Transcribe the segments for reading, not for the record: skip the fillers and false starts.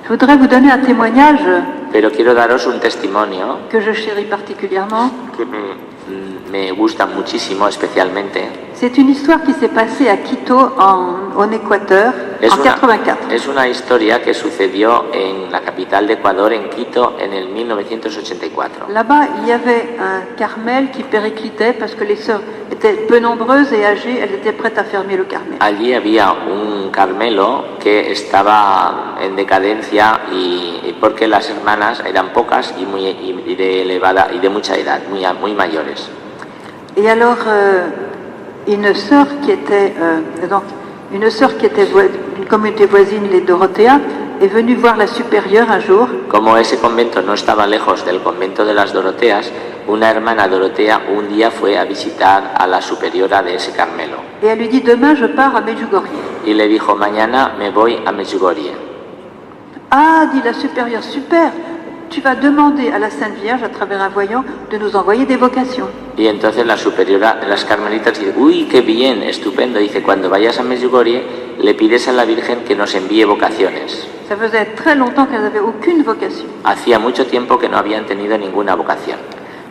Je voudrais vous donner un témoignage Pero quiero daros un testimonio que je chéris particulièrement. que me gusta muchísimo, especialmente. C'est une histoire qui s'est passée à Quito, en Équateur, en 84. Es una historia que sucedió en la capital de Ecuador, en Quito, en el 1984. Là-bas, il y avait un Carmel qui périclitait parce que les sœurs étaient peu nombreuses et âgées, elles étaient prêtes à fermer le Carmel. Allí había un Carmelo que estaba en decadencia y porque las hermanas eran pocas y de elevada y de mucha edad, muy mayores. Et alors, une sœur qui était d'une communauté voisine, les Dorothea, est venue voir la supérieure un jour. Como ese convento no estaba lejos del convento de las Doroteas, una hermana Dorotea un día fue a visitar a la superiora de ese Carmelo. Et elle lui dit, demain je pars à Medjugorje. Y le dijo, mañana me voy a Medjugorje. Ah, dit la supérieure, super. Tu vas demander à la Sainte Vierge, à travers un voyant, de nous envoyer des vocations. Y entonces la superiora de las carmelitas dice, uy, qué bien, estupendo. Dice, cuando vayas a Medjugorje, le pides a la Virgen que nos envíe vocaciones. Ça faisait très longtemps qu'elles n'avaient aucune vocation. Hacía mucho tiempo que no habían tenido ninguna vocación.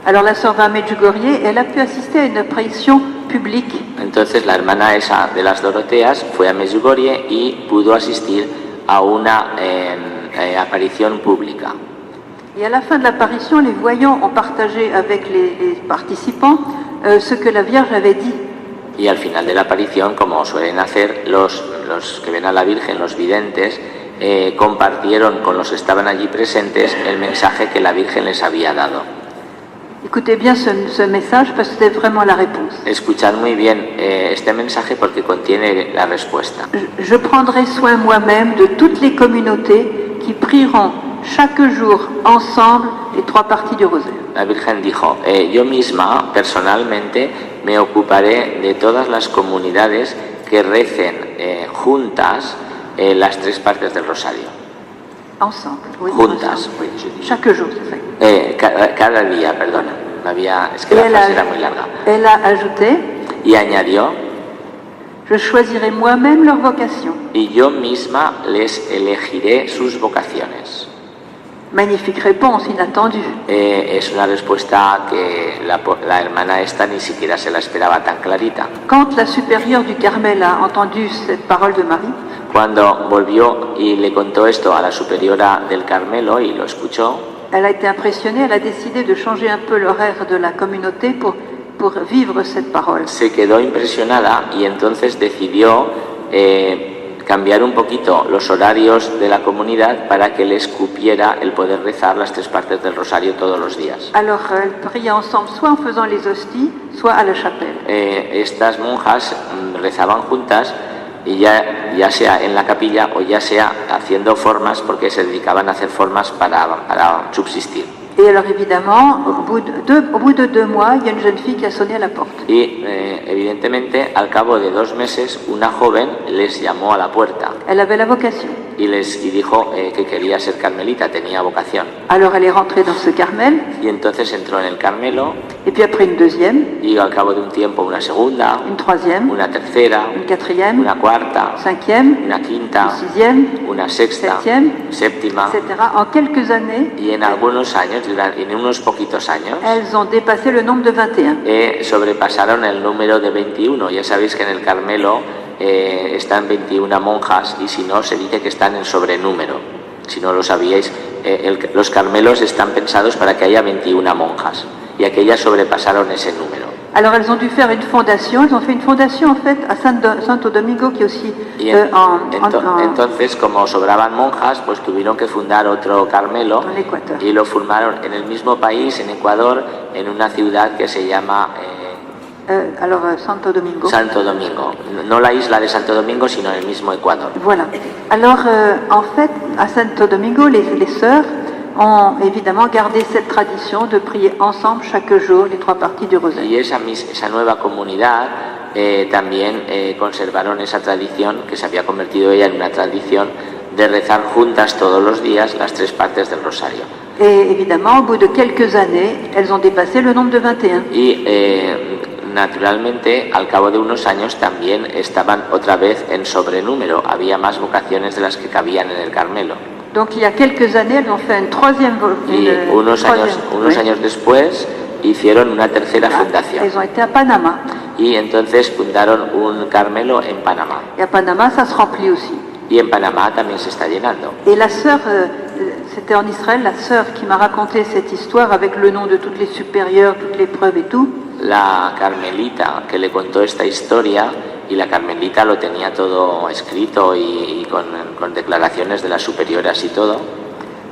Alors la sœur va à Medjugorje et elle a pu assister à une apparition publique. Entonces la hermana esa de las Doroteas fue a Medjugorje y pudo asistir a una aparición pública. Et à la fin de l'apparition, les voyants ont partagé avec les participants ce que la Vierge avait dit. Y al final de la aparición, como suelen hacer los que ven a la Virgen, los videntes, compartieron con los que estaban allí presentes el mensaje que la Virgen les había dado. Écoutez bien ce message parce que c'est vraiment la réponse. Escuchad muy bien este mensaje porque contiene la respuesta. Je prendrai soin moi-même de toutes les communautés qui prieront chaque jour ensemble les trois parties du rosaire. La Virgen dijo, yo misma personalmente me ocuparé de todas las comunidades que recen juntas las tres partes del rosario. Ensemble, oui. Juntas. Ensemble, oui. Chaque jour, c'est ça. Cada día, perdona. Es que la frase era muy larga. Elle a ajouté, Y añadió, je choisirai moi-même leur vocation. y yo misma les elegiré sus vocaciones. Magnifique réponse, inattendue. Es una respuesta que la hermana esta ni siquiera se la esperaba tan clarita. Quand la supérieure du Carmel a entendu cette parole de Marie, Cuando volvió y le contó esto a la superiora del Carmelo y lo escuchó, elle a été impressionnée, elle a décidé de changer un peu l'horaire de la communauté pour vivre cette parole. se quedó impresionada y entonces decidió cambiar un poquito los horarios de la comunidad para que les cupiera el poder rezar las tres partes del rosario todos los días. Alors, elles priaient ensemble, soit en faisant les hosties, soit à la chapelle. Estas monjas rezaban juntas y ya sea en la capilla o ya sea haciendo formas, porque se dedicaban a hacer formas para subsistir. Et alors évidemment, au bout de 2 mois, il y a une jeune fille qui a sonné à la porte. Y evidentemente al cabo de 2 meses una joven les llamó a la puerta Elle avait la vocation. y dijo que quería ser carmelita, tenía vocación. Alors elle est rentrée dans ce Carmel, Y entonces entró en el Carmelo et puis après une deuxième, y al cabo de un tiempo una segunda, une troisième, una tercera, une quatrième, una cuarta, cinquième, una une quinta, sixième, una sexta, septième, séptima. etc. En quelques années, Y en algunos años, en unos poquitos años, elles ont dépassé le nombre de 21. sobrepasaron el número de 21. Ya sabéis que en el Carmelo están 21 monjas y si no, se dice que están en sobrenúmero. Si no lo sabíais, los Carmelos están pensados para que haya 21 monjas y aquellas sobrepasaron ese número. Alors elles ont dû faire une fondation, elles ont fait une fondation en fait à Santo Domingo qui est aussi Entonces, como sobraban monjas, pues tuvieron que fundar otro Carmelo en Équateur. y lo formaron en el mismo país, en Ecuador, en una ciudad que se llama Santo Domingo. Santo Domingo. No la isla de Santo Domingo, sino en el mismo Ecuador. Voilà. Alors en fait, à Santo Domingo, les sœurs ont évidemment gardé cette tradition de prier ensemble chaque jour les trois parties du rosaire. Y esa nueva comunidad también conservaron esa tradición, que se había convertido ella en una tradición de rezar juntas todos los días las tres partes del rosario. Et évidemment, au bout de quelques années, elles ont dépassé le nombre de 21. Y naturalmente, al cabo de unos años también estaban otra vez en sobrenúmero. Había más vocaciones de las que cabían en el Carmelo. Donc il y a quelques années, elles ont fait une troisième... Y unos años después hicieron una tercera fundación. Elles ont été à Panama. Y entonces fundaron un Carmelo en Panamá. Et à Panama, ça se remplit aussi. Y en Panamá también se está llenando. Et la sœur, c'était en Israël, la sœur qui m'a raconté cette histoire avec le nom de toutes les supérieures, toutes les preuves et tout. La Carmelita que le contó esta historia, y la Carmelita lo tenía todo escrito y con declaraciones de las superioras y todo.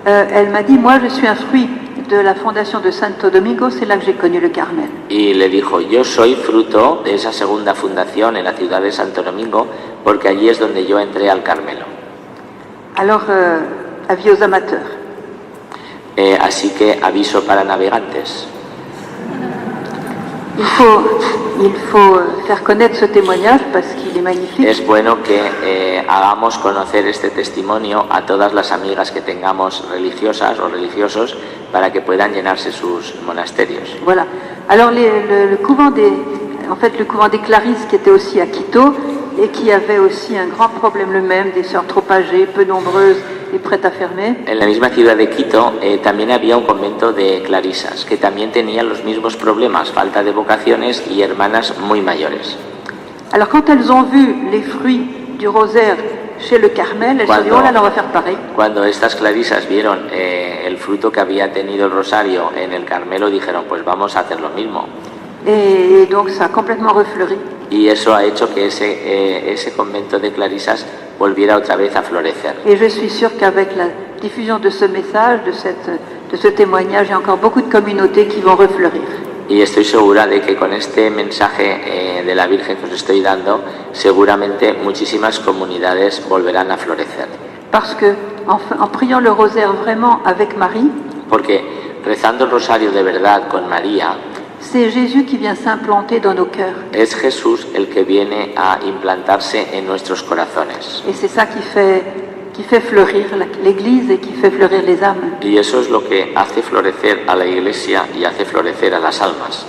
Elle m'a dit, moi je suis un fruit de la fondation de Santo Domingo, c'est là que j'ai connu le Carmel. Y le dijo, yo soy fruto de esa segunda fundación en la ciudad de Santo Domingo, porque allí es donde yo entré al Carmelo. Alors, avis aux amateurs. Así que aviso para navegantes. Il faut faire connaître ce témoignage parce qu'il est magnifique. Es bueno que hagamos conocer este testimonio a todas las amigas que tengamos religiosas o religiosos para que puedan llenarse sus monasterios. Voilà. Alors le couvent le couvent des Clarisses qui était aussi à Quito et qui avait aussi un grand problème le même, des sœurs trop âgées, peu nombreuses et prêtes à fermer. En la misma ciudad de Quito también había un convento de clarisas que también tenían los mismos problemas, falta de vocaciones y hermanas muy mayores. Alors quand elles ont vu les fruits du rosaire chez le Carmel, elles se sont dit, oh là, on va faire pareil. Cuando estas clarisas vieron el fruto que había tenido el rosario en el Carmelo, dijeron, pues vamos a hacer lo mismo. Et donc ça a complètement refleuri. Y eso ha hecho que ese convento de clarisas volviera otra vez a florecer. Et je suis sûre qu'avec la diffusion de ce message, de ce témoignage, il y a encore beaucoup de communautés qui vont refleurir. Y estoy segura de que con este mensaje de la Virgen que os estoy dando, seguramente muchísimas comunidades volverán a florecer. Parce que en priant le rosaire vraiment avec Marie, Porque rezando el rosario de verdad con María, c'est Jésus qui vient s'implanter dans nos cœurs. es Jesús el que viene a implantarse en nuestros corazones. Et c'est ça qui fait fleurir l'Église et qui fait fleurir les âmes. Y eso es lo que hace florecer a la Iglesia y hace florecer a las almas.